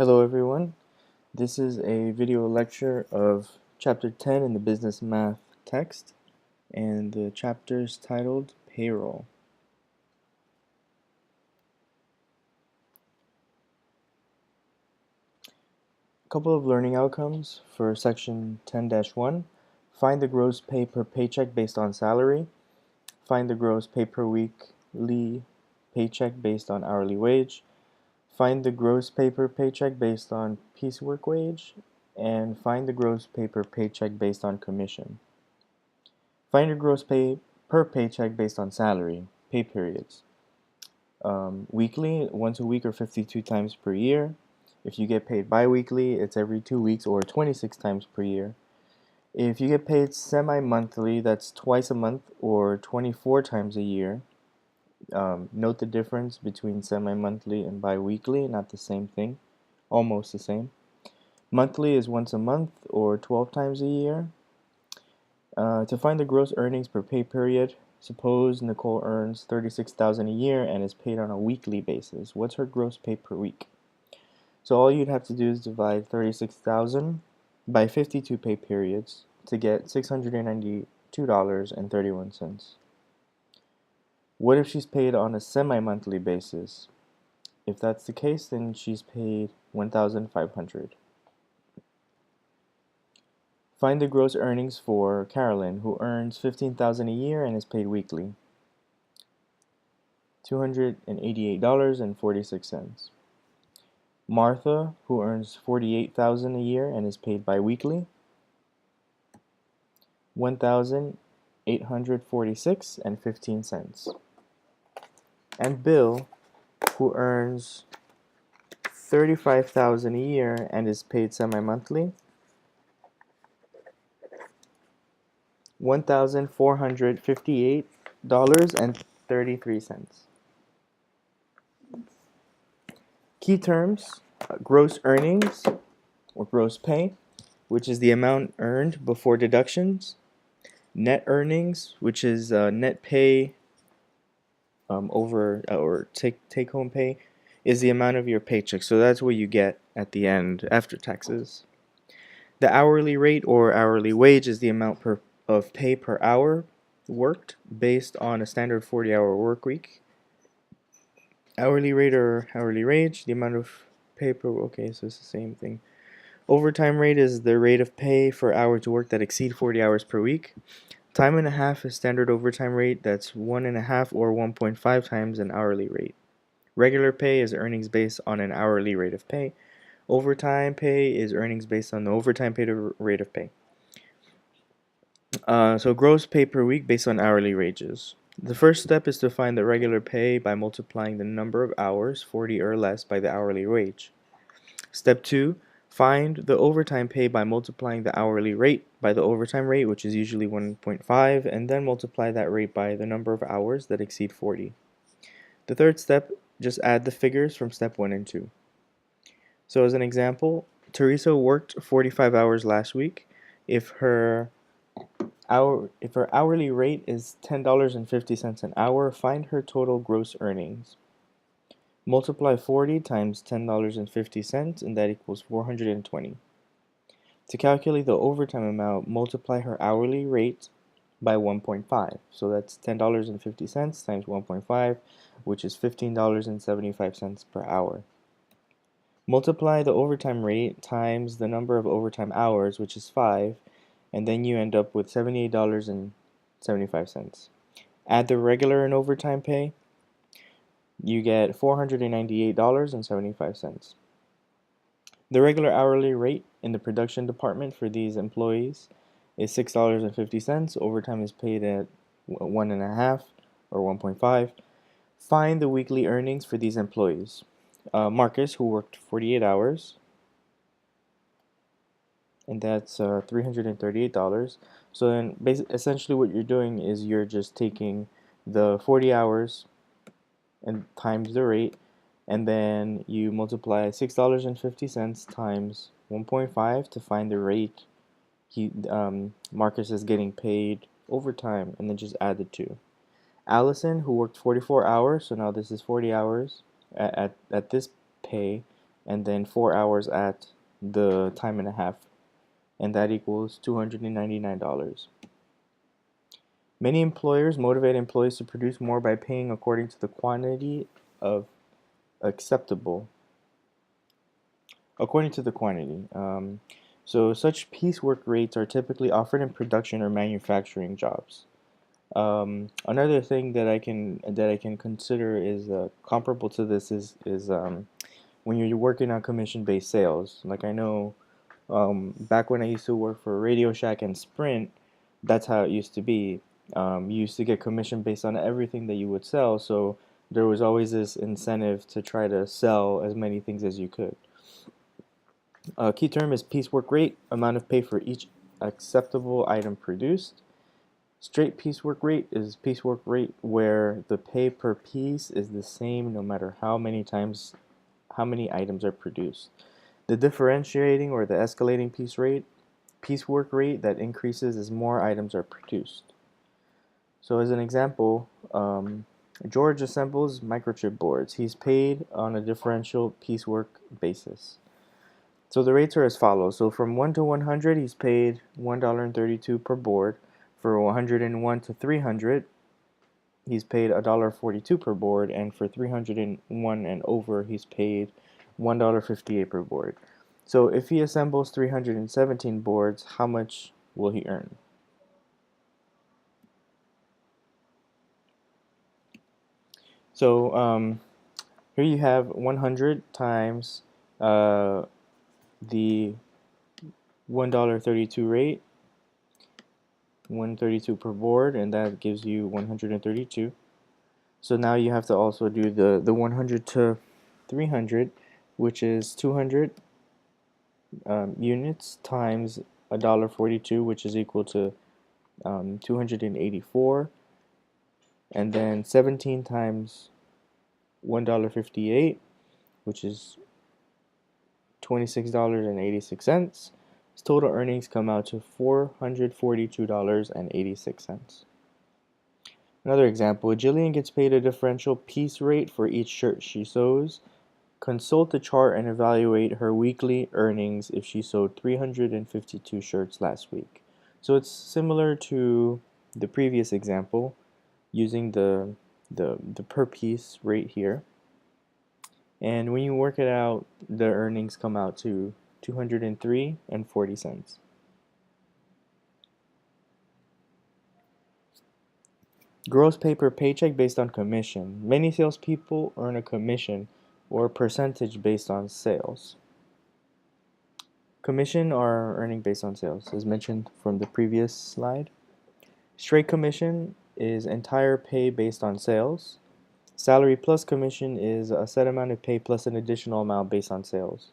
Hello everyone, this is a video lecture of chapter 10 in the business math text, and the chapter is titled Payroll. A couple of learning outcomes for section 10-1. Find the gross pay per paycheck based on salary. Find the gross pay per weekly paycheck based on hourly wage. Find the gross pay per paycheck based on piecework wage, and find the gross pay per paycheck based on commission. Find your gross pay per paycheck based on salary, pay periods. Weekly, once a week or 52 times per year. If you get paid bi-weekly, it's every 2 weeks or 26 times per year. If you get paid semi-monthly, that's twice a month or 24 times a year. Note the difference between semi-monthly and bi-weekly, not the same thing, almost the same. Monthly is once a month or 12 times a year. To find the gross earnings per pay period, suppose Nicole earns $36,000 a year and is paid on a weekly basis. What's her gross pay per week? So all you'd have to do is divide 36,000 by 52 pay periods to get $692.31. What if she's paid on a semi-monthly basis? If that's the case, then she's paid $1,500. Find the gross earnings for Carolyn, who earns $15,000 a year and is paid weekly. $288.46. Martha, who earns $48,000 a year and is paid bi-weekly. $1,846.15. And Bill, who earns $35,000 a year and is paid semi-monthly. $1,458.33. Key terms: gross earnings or gross pay, which is the amount earned before deductions. Net earnings, which is net pay over or take home pay, is the amount of your paycheck. So that's what you get at the end after taxes. The hourly rate or hourly wage is the amount of pay per hour worked based on a standard 40-hour work week. Hourly rate or hourly wage, the amount of pay per, okay, so it's the same thing. Overtime rate is the rate of pay for hours worked that exceed 40 hours per week. Time and a half is standard overtime rate, that's 1.5 or 1.5 times an hourly rate. Regular pay is earnings based on an hourly rate of pay. Overtime pay is earnings based on the overtime paid rate of pay. So gross pay per week based on hourly wages. The first step is to find the regular pay by multiplying the number of hours, 40 or less, by the hourly wage. Step 2, find the overtime pay by multiplying the hourly rate by the overtime rate, which is usually 1.5, and then multiply that rate by the number of hours that exceed 40. The third step, just add the figures from step 1 and 2. So as an example, Teresa worked 45 hours last week. If her hourly rate is $10.50 an hour, find her total gross earnings. Multiply 40 times $10.50, and that equals 420. To calculate the overtime amount, multiply her hourly rate by 1.5. So that's $10.50 times 1.5, which is $15.75 per hour. Multiply the overtime rate times the number of overtime hours, which is 5, and then you end up with $78.75. Add the regular and overtime pay, you get $498.75. The regular hourly rate in the production department for these employees is $6.50. Overtime is paid at 1.5 or 1.5. Find the weekly earnings for these employees. Marcus, who worked 48 hours, and that's $338. So then essentially what you're doing is you're just taking the 40 hours and times the rate, and then you multiply $6.50 times 1.5 to find the rate Marcus is getting paid overtime, and then just add the two. Allison, who worked 44 hours, so now this is 40 hours at this pay, and then 4 hours at the time and a half, and that equals $299. Many employers motivate employees to produce more by paying according to the quantity of acceptable. According to the quantity. So such piecework rates are typically offered in production or manufacturing jobs. Another thing that I can consider is comparable to this is when you're working on commission-based sales. Like I know back when I used to work for Radio Shack and Sprint, that's how it used to be. You used to get commission based on everything that you would sell, so there was always this incentive to try to sell as many things as you could. Key term is piecework rate, amount of pay for each acceptable item produced. Straight piecework rate is piecework rate where the pay per piece is the same no matter how many items are produced. The differentiating or the escalating piecework rate that increases as more items are produced. So as an example, George assembles microchip boards. He's paid on a differential piecework basis. So the rates are as follows. So from 1 to 100, he's paid $1.32 per board. For 101 to 300, he's paid $1.42 per board, and for 301 and over, he's paid $1.58 per board. So if he assembles 317 boards, how much will he earn? So here you have 100 times the $1.32 rate, 132 per board, and that gives you 132. So now you have to also do the 100 to 300, which is 200 units times $1.42, which is equal to 284, and then 17 times $1.58, which is $26.86. His total earnings come out to $442.86. Another example, Jillian gets paid a differential piece rate for each shirt she sews. Consult the chart and evaluate her weekly earnings if she sewed 352 shirts last week. So it's similar to the previous example using the per piece rate here. And when you work it out, the earnings come out to $203.40. Gross pay per paycheck based on commission. Many salespeople earn a commission or a percentage based on sales. Commission are earning based on sales, as mentioned from the previous slide. Straight commission is entire pay based on sales. Salary plus commission is a set amount of pay plus an additional amount based on sales.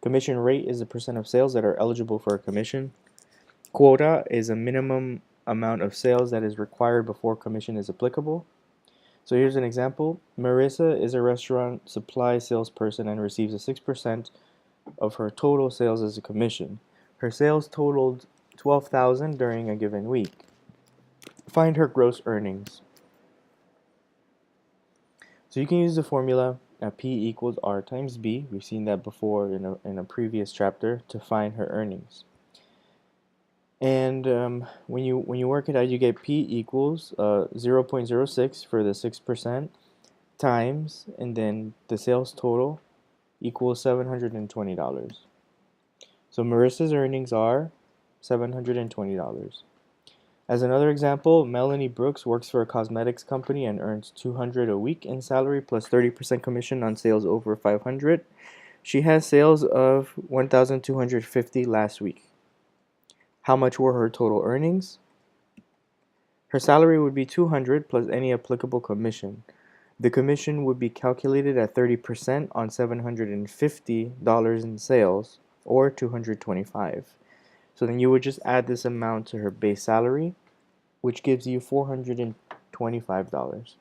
Commission rate is the percent of sales that are eligible for a commission. Quota is a minimum amount of sales that is required before commission is applicable. So here's an example. Marissa is a restaurant supply salesperson and receives a 6% of her total sales as a commission. Her sales totaled $12,000 during a given week. Find her gross earnings. So you can use the formula P equals R times B. We've seen that before in a previous chapter to find her earnings. And when you work it out, you get P equals 0.06 for the 6% times, and then the sales total equals $720. So Marissa's earnings are $720. As another example, Melanie Brooks works for a cosmetics company and earns $200 a week in salary plus 30% commission on sales over $500. She has sales of $1,250 last week. How much were her total earnings? Her salary would be $200 plus any applicable commission. The commission would be calculated at 30% on $750 in sales, or $225. So then you would just add this amount to her base salary, which gives you $425.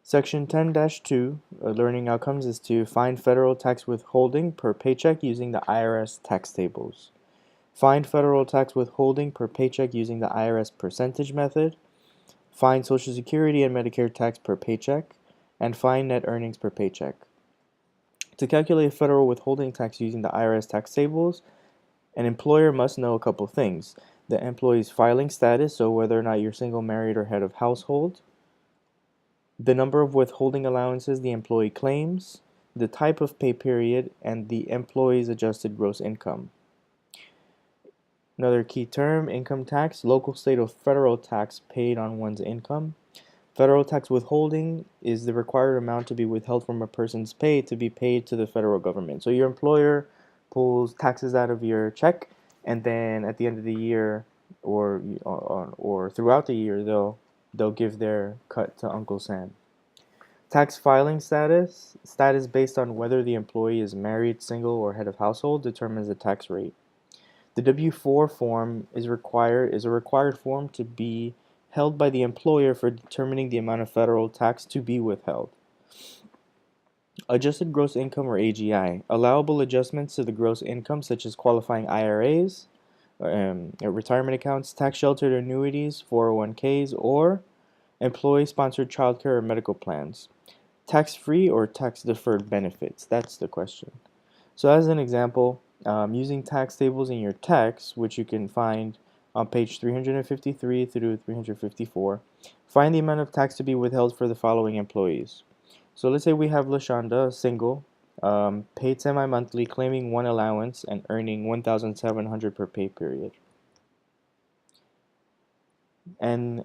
Section 10-2, Learning Outcomes, is to find federal tax withholding per paycheck using the IRS tax tables. Find federal tax withholding per paycheck using the IRS percentage method. Find Social Security and Medicare tax per paycheck. And find net earnings per paycheck. To calculate federal withholding tax using the IRS tax tables, an employer must know a couple things. The employee's filing status, so whether or not you're single, married, or head of household, the number of withholding allowances the employee claims, the type of pay period, and the employee's adjusted gross income. Another key term, income tax, local, state, or federal tax paid on one's income. Federal tax withholding is the required amount to be withheld from a person's pay to be paid to the federal government. So your employer pulls taxes out of your check, and then at the end of the year or throughout the year, they'll give their cut to Uncle Sam. Tax filing status based on whether the employee is married, single, or head of household determines the tax rate. The W-4 form is a required form to be held by the employer for determining the amount of federal tax to be withheld. Adjusted gross income, or AGI. Allowable adjustments to the gross income, such as qualifying IRAs, retirement accounts, tax-sheltered annuities, 401ks, or employee-sponsored childcare or medical plans. Tax-free or tax-deferred benefits? That's the question. So as an example, using tax tables in your text, which you can find on page 353 through 354, find the amount of tax to be withheld for the following employees. So let's say we have LaShonda, single, paid semi-monthly, claiming one allowance and earning $1,700 per pay period. And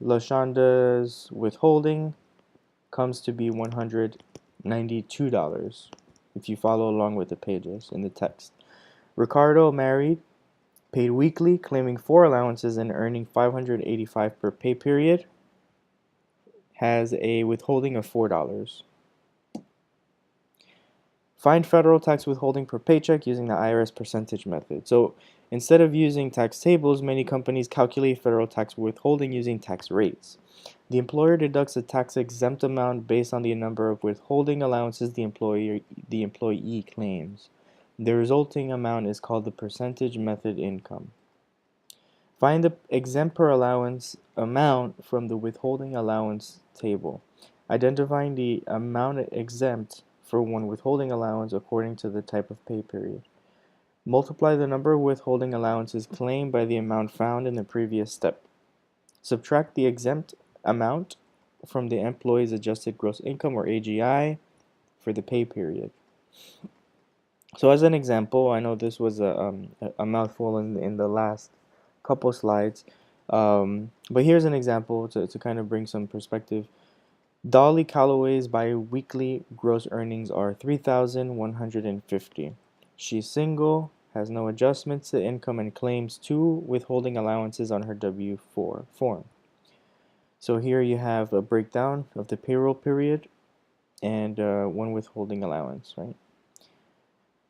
LaShonda's withholding comes to be $192 if you follow along with the pages in the text. Ricardo, married, paid weekly, claiming 4 allowances and earning $585 per pay period, has a withholding of $4. Find federal tax withholding per paycheck using the IRS percentage method. So instead of using tax tables, many companies calculate federal tax withholding using tax rates. The employer deducts a tax-exempt amount based on the number of withholding allowances the employee claims. The resulting amount is called the percentage method income. Find the exempt per allowance amount from the withholding allowance table, identifying the amount exempt for one withholding allowance according to the type of pay period. Multiply the number of withholding allowances claimed by the amount found in the previous step. Subtract the exempt amount from the employee's adjusted gross income, or AGI, for the pay period. So as an example, I know this was a mouthful in the last couple slides, but here's an example to kind of bring some perspective. Dolly Calloway's bi-weekly gross earnings are $3,150. She's single, has no adjustments to income, and claims 2 withholding allowances on her W-4 form. So here you have a breakdown of the payroll period and 1 withholding allowance, right?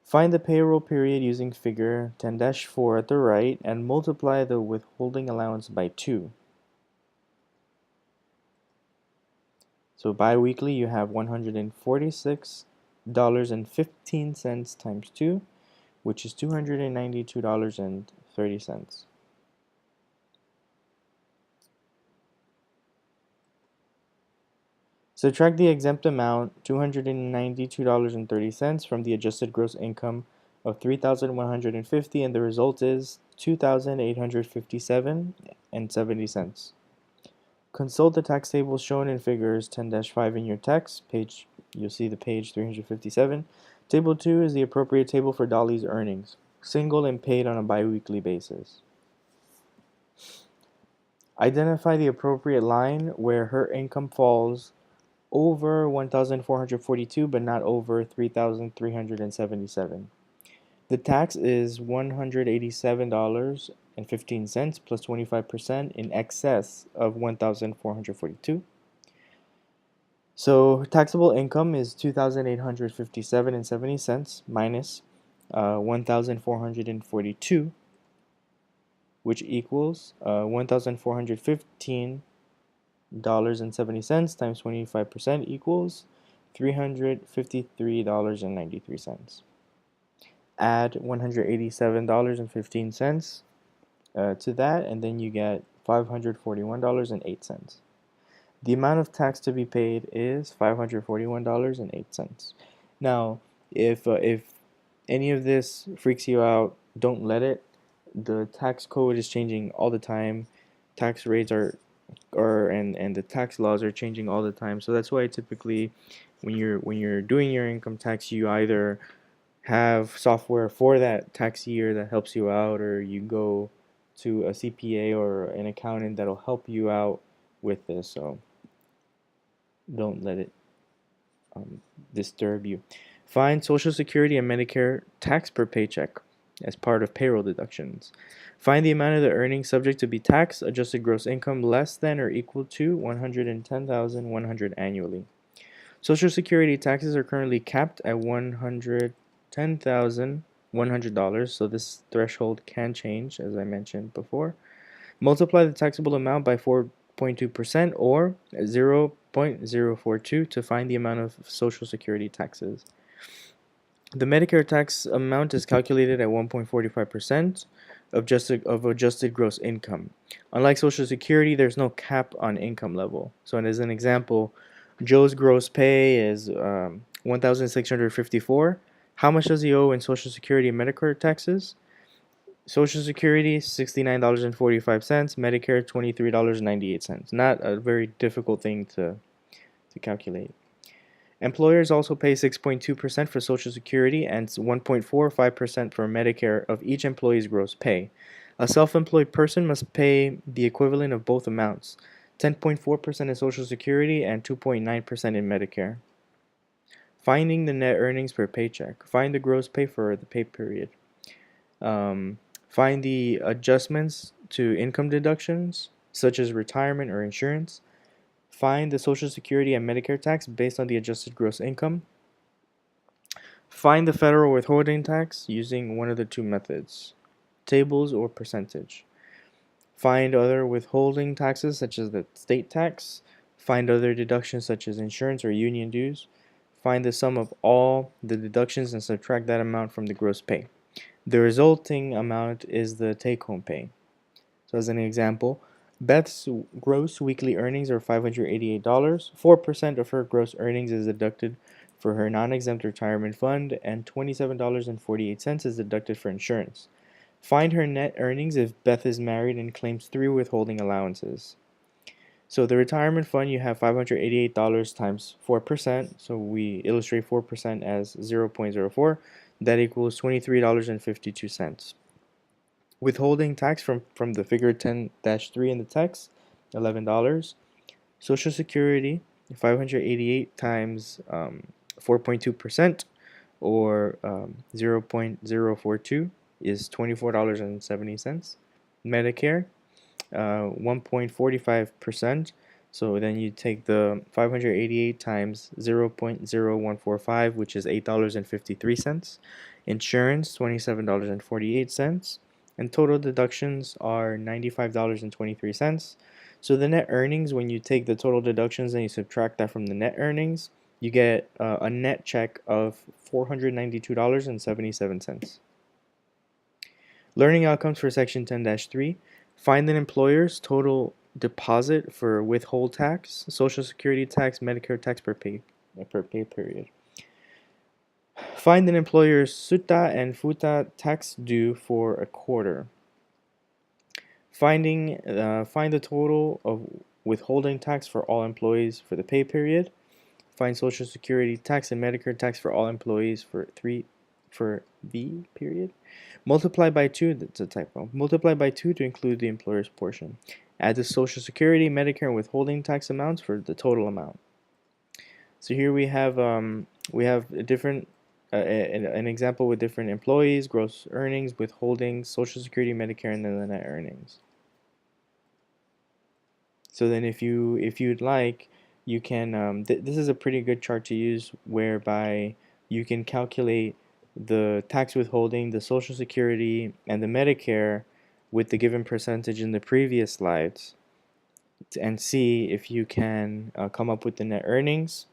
Find the payroll period using figure 10-4 at the right and multiply the withholding allowance by 2. So bi-weekly you have $146.15 times 2, which is $292.30. Subtract the exempt amount, $292.30, from the adjusted gross income of $3,150, and the result is $2,857.70. Consult the tax tables shown in figures 10-5 in your text. You'll see the page 357. Table 2 is the appropriate table for Dolly's earnings, single and paid on a biweekly basis. Identify the appropriate line where her income falls over 1,442 but not over 3,377. The tax is $187.15 plus 25% in excess of 1,442. So taxable income is $2,857.70 minus 1,442, which equals $1,415.70 times 25% equals $353.93. Add $187.15 to that, and then you get $541.08. The amount of tax to be paid is $541.08. Now, if any of this freaks you out, don't let it. The tax code is changing all the time. Tax rates are and the tax laws are changing all the time. So that's why typically when you're doing your income tax, you either have software for that tax year that helps you out, or you go to a CPA or an accountant that'll help you out with this. So don't let it disturb you. Find Social Security and Medicare tax per paycheck as part of payroll deductions. Find the amount of the earnings subject to be taxed, adjusted gross income less than or equal to $110,100 annually. Social Security taxes are currently capped at $110,100, so this threshold can change, as I mentioned before. Multiply the taxable amount by 4.2% or 0.042 to find the amount of Social Security taxes. The Medicare tax amount is calculated at 1.45% of adjusted gross income. Unlike Social Security, there's no cap on income level. So, as an example, Joe's gross pay is 1,654. How much does he owe in Social Security and Medicare taxes? Social Security, $69.45. Medicare, $23.98. Not a very difficult thing to calculate. Employers also pay 6.2% for Social Security and 1.45% for Medicare of each employee's gross pay. A self-employed person must pay the equivalent of both amounts, 10.4% in Social Security and 2.9% in Medicare. Finding the net earnings per paycheck. Find the gross pay for the pay period. Find the adjustments to income deductions, such as retirement or insurance. Find the Social Security and Medicare tax based on the adjusted gross income. Find the federal withholding tax using one of the two methods, tables or percentage. Find other withholding taxes such as the state tax. Find other deductions such as insurance or union dues. Find the sum of all the deductions and subtract that amount from the gross pay. The resulting amount is the take-home pay. So as an example, Beth's gross weekly earnings are $588. 4% of her gross earnings is deducted for her non-exempt retirement fund, and $27.48 is deducted for insurance. Find her net earnings if Beth is married and claims 3 withholding allowances. So the retirement fund, you have $588 times 4%. So we illustrate 4% as 0.04. That equals $23.52. Withholding tax from the figure 10-3 in the text, $11. Social Security, 588 times 4.2% or 0.042 is $24.70. Medicare, 1.45%. So then you take the 588 times 0.0145, which is $8.53. Insurance, $27.48. And total deductions are $95.23. So the net earnings, when you take the total deductions and you subtract that from the net earnings, you get a net check of $492.77. Learning outcomes for Section 10-3. Find an employer's total deposit for withhold tax, Social Security tax, Medicare tax per pay period. Find an employer's SUTA and FUTA tax due for a quarter. Find the total of withholding tax for all employees for the pay period. Find Social Security tax and Medicare tax for all employees for the period. Multiply by 2, that's a typo. Multiply by 2 to include the employer's portion. Add the Social Security, Medicare, and withholding tax amounts for the total amount. So here we have a different an example with different employees, gross earnings, withholdings, Social Security, Medicare, and then the net earnings. So then if you'd like, you can this is a pretty good chart to use, whereby you can calculate the tax withholding, the Social Security, and the Medicare with the given percentage in the previous slides, and see if you can come up with the net earnings.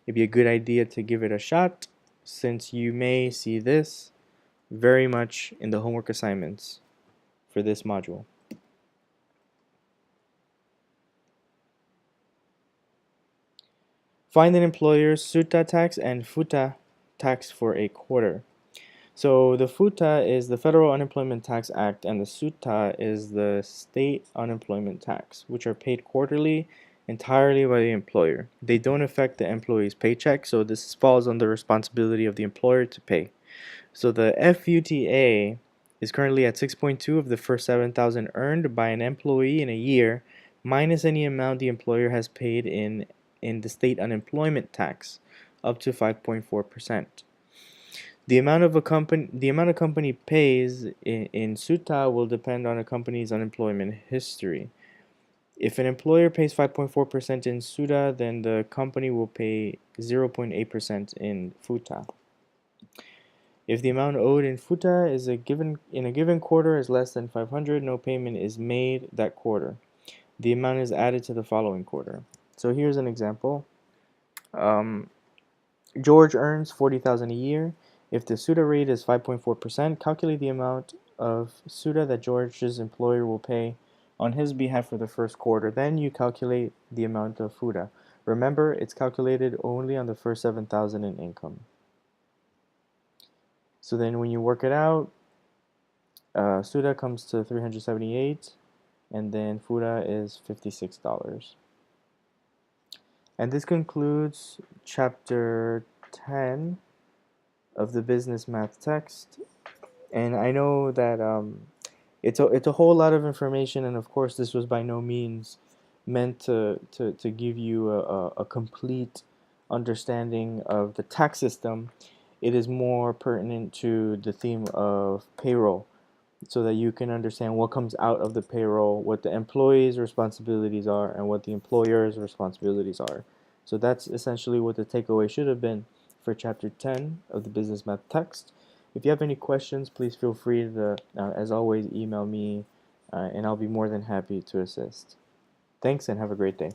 It'd be a good idea to give it a shot, since you may see this very much in the homework assignments for this module. Find an employer's SUTA tax and FUTA tax for a quarter. So the FUTA is the Federal Unemployment Tax Act, and the SUTA is the State Unemployment Tax, which are paid quarterly entirely by the employer. They don't affect the employee's paycheck, so this falls on the responsibility of the employer to pay. So the FUTA is currently at 6.2 of the first 7,000 earned by an employee in a year, minus any amount the employer has paid in the state unemployment tax, up to 5.4%. The amount a company pays in SUTA will depend on a company's unemployment history. If an employer pays 5.4% in SUTA, then the company will pay 0.8% in FUTA. If the amount owed in FUTA in a given quarter is less than 500, no payment is made that quarter. The amount is added to the following quarter. So here's an example. George earns $40,000 a year. If the SUTA rate is 5.4%, calculate the amount of SUTA that George's employer will pay on his behalf for the first quarter. Then you calculate the amount of FUTA. Remember, it's calculated only on the first 7,000 in income. So then when you work it out, SUTA comes to 378, and then FUTA is $56. And this concludes chapter 10 of the business math text. And I know that it's a whole lot of information, and of course this was by no means meant to give you a complete understanding of the tax system. It is more pertinent to the theme of payroll, so that you can understand what comes out of the payroll, what the employee's responsibilities are, and what the employer's responsibilities are. So that's essentially what the takeaway should have been for chapter 10 of the business math text. If you have any questions, please feel free to, as always, email me, and I'll be more than happy to assist. Thanks, and have a great day.